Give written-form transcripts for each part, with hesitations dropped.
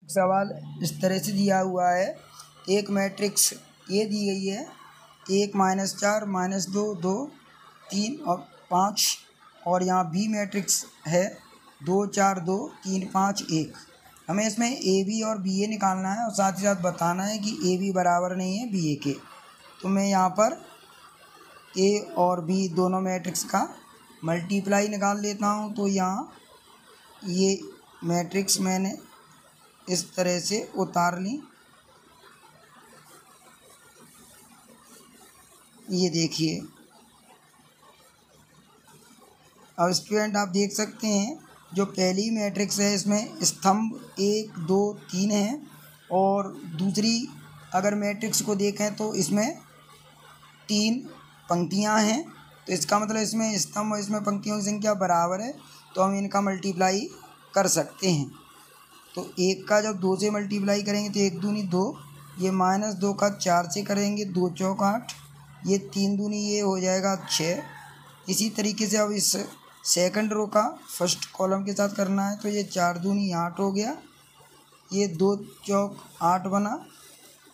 सवाल इस तरह से दिया हुआ है। एक मैट्रिक्स ए दी गई है, 1 -4 -2 2 3 और 5, और यहाँ बी मैट्रिक्स है 2 4 2 3 5 1। हमें इसमें ए बी और बी ए निकालना है और साथ ही साथ बताना है कि ए बी बराबर नहीं है बी ए के। तो मैं यहाँ पर ए और बी दोनों मैट्रिक्स का मल्टीप्लाई निकाल लेता हूँ। तो यहाँ ये मैट्रिक्स मैंने इस तरह से उतार ली। ये देखिए, अब स्टूडेंट आप देख सकते हैं जो पहली मैट्रिक्स है इसमें स्तंभ 1 2 3 है, और दूसरी अगर मैट्रिक्स को देखें तो इसमें 3 पंक्तियां हैं। तो इसका मतलब इसमें स्तंभ और इसमें पंक्तियों की संख्या बराबर है, तो हम इनका मल्टीप्लाई कर सकते हैं। तो 1 का जब 2 से मल्टीप्लाई करेंगे तो 1 दूनी 2, ये -2 का 4 से करेंगे 2 चौक 8, ये 3 दूनी ये हो जाएगा 6। इसी तरीके से अब इस सेकंड रो का फर्स्ट कॉलम के साथ करना है। तो ये 4 दूनी 8 हो गया, ये 2 चौक 8 बना,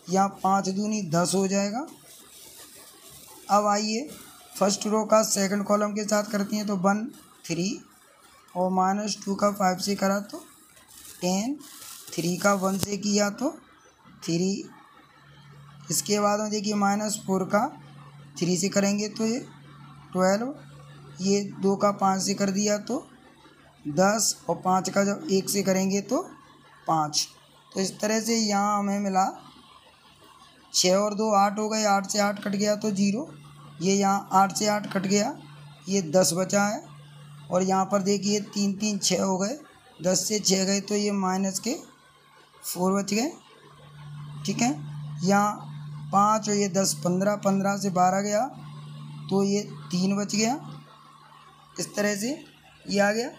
यहाँ 5 दूनी 10 हो जाएगा। अब आइए फर्स्ट रो का सेकंड कॉलम के साथ करते हैं। तो 1 3 और -2 का 5 से करा तो 10, 3 का 1 से किया तो 3। इसके बाद में देखिए -4 का 3 से करेंगे तो ये 12, ये 2 का 5 से कर दिया तो 10, और 5 का जब 1 से करेंगे तो 5। तो इस तरह से यहाँ हमें मिला 6 और 2 8 हो गए, 8 से 8 कट गया तो 0, ये यहाँ 8 से 8 कट गया, ये 10 बचा है। और यहाँ पर देखिए 3 3 6 हो गए, 10 से 6 गए तो ये -4 बच गए। ठीक है, यहाँ 5 और ये 10 15, 15 से 12 गया तो ये 3 बच गया। इस तरह से ये आ गया।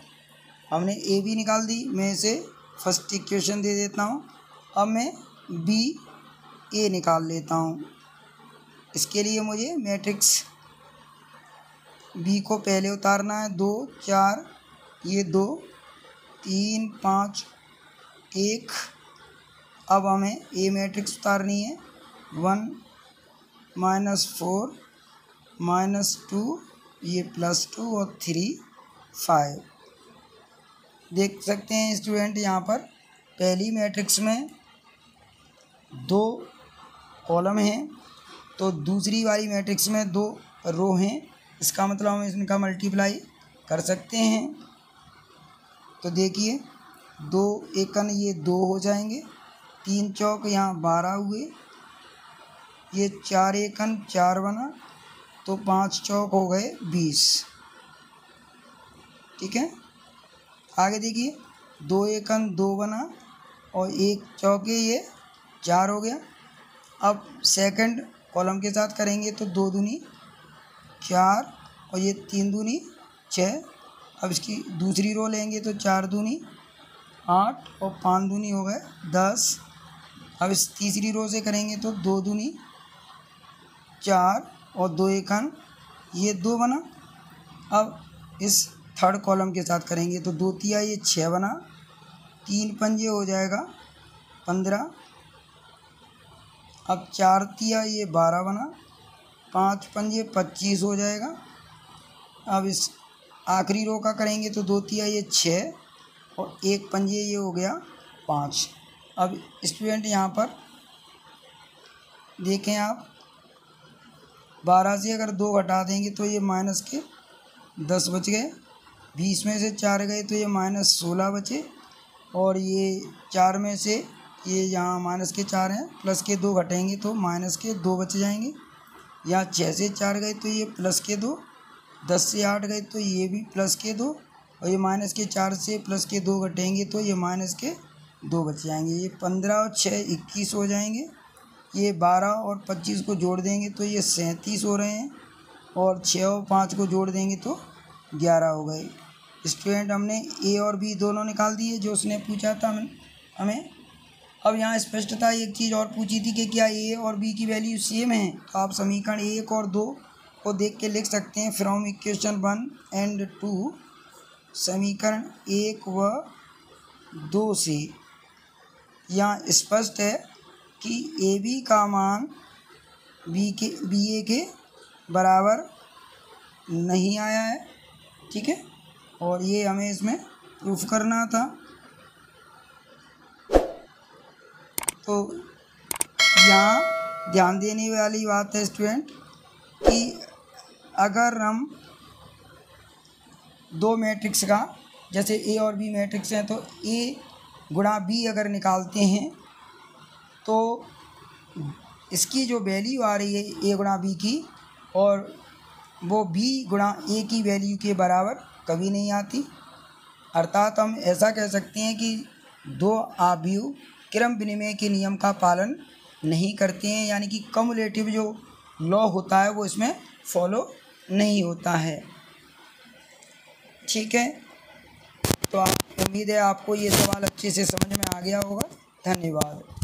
हमने ए बी निकाल दी, मैं इसे फर्स्ट इक्वेशन दे देता हूँ। अब मैं बी ए निकाल लेता हूँ। इसके लिए मुझे मैट्रिक्स बी को पहले उतारना है। 2 4, ये 2 3 5 1। अब हमें ए मैट्रिक्स उतारनी है। 1 -4 -2, ये +2 और 3 5। देख सकते हैं स्टूडेंट यहाँ पर पहली मैट्रिक्स में 2 कॉलम हैं, तो दूसरी वाली मैट्रिक्स में 2 रो हैं। इसका मतलब हम इनका मल्टीप्लाई कर सकते हैं। तो देखिए 2 एकन ये 2 हो जाएंगे, 3 चौक यहाँ 12 हुए, ये 4 एकन 4 बना, तो 5 चौक हो गए 20। ठीक है, आगे देखिए 2 एकन 2 बना और 1 चौके ये 4 हो गया। अब सेकंड कॉलम के साथ करेंगे तो 2 दूनी 4 और ये 3 दूनी 6। अब इसकी दूसरी रो लेंगे तो 4 दूनी 8 और 5 दूनी हो गए 10। अब इस तीसरी रो से करेंगे तो 2 दूनी 4 और 2 एकन ये 2 बना। अब इस थर्ड कॉलम के साथ करेंगे तो 2 तिया ये 6 बना, 3 पंजे हो जाएगा 15। अब 4 तिया ये 12 बना, 5 पंजे 25 हो जाएगा। अब इस आखिरी रो का करेंगे तो 2 तिया ये 6 और 1 पंजे ये हो गया 5। अब स्टूडेंट यहाँ पर देखें आप, 12 से अगर 2 घटा देंगे तो ये -10 बच गए, 20 में से 4 गए तो ये -16 बचे, और ये 4 में से ये यहाँ -4 हैं, +2 घटेंगे तो -2 बच जाएंगे। यहाँ 6 से 4 गए तो ये +2, 10 से 8 गए तो ये भी +2, और ये -4 से +2 घटेंगे तो ये -2 बच जाएंगे। ये 15 और 6 21 हो जाएंगे। ये 12 और 25 को जोड़ देंगे तो ये 37 हो रहे हैं, और 6 और 5 को जोड़ देंगे तो 11 हो गए। स्टूडेंट हमने ए और बी दोनों निकाल दिए जो उसने पूछा था हमें। अब यहाँ स्पष्टता एक चीज़ और पूछी थी कि क्या ए और बी की वैल्यू सेम है। तो आप समीकरण 1 और 2 को देख के लिख सकते हैं। फ्रॉम इक्वेशन 1 एंड 2, समीकरण 1 व 2 से यहाँ स्पष्ट है कि ए बी का मान बी ए के बराबर नहीं आया है, ठीक है, और ये हमें इसमें प्रूफ करना था। तो यहाँ ध्यान देने वाली बात है स्टूडेंट कि अगर हम दो मैट्रिक्स का, जैसे ए और बी मैट्रिक्स हैं, तो ए गुणा बी अगर निकालते हैं तो इसकी जो वैल्यू आ रही है ए गुणा बी की, और वो बी गुणा ए की वैल्यू के बराबर कभी नहीं आती। अर्थात हम ऐसा कह सकते हैं कि दो आव्यूह क्रम विनिमय के नियम का पालन नहीं करते हैं, यानी कि कम्युलेटिव जो लॉ होता है वो इसमें फॉलो नहीं होता है, ठीक है। तो उम्मीद है आपको ये सवाल अच्छे से समझ में आ गया होगा। धन्यवाद।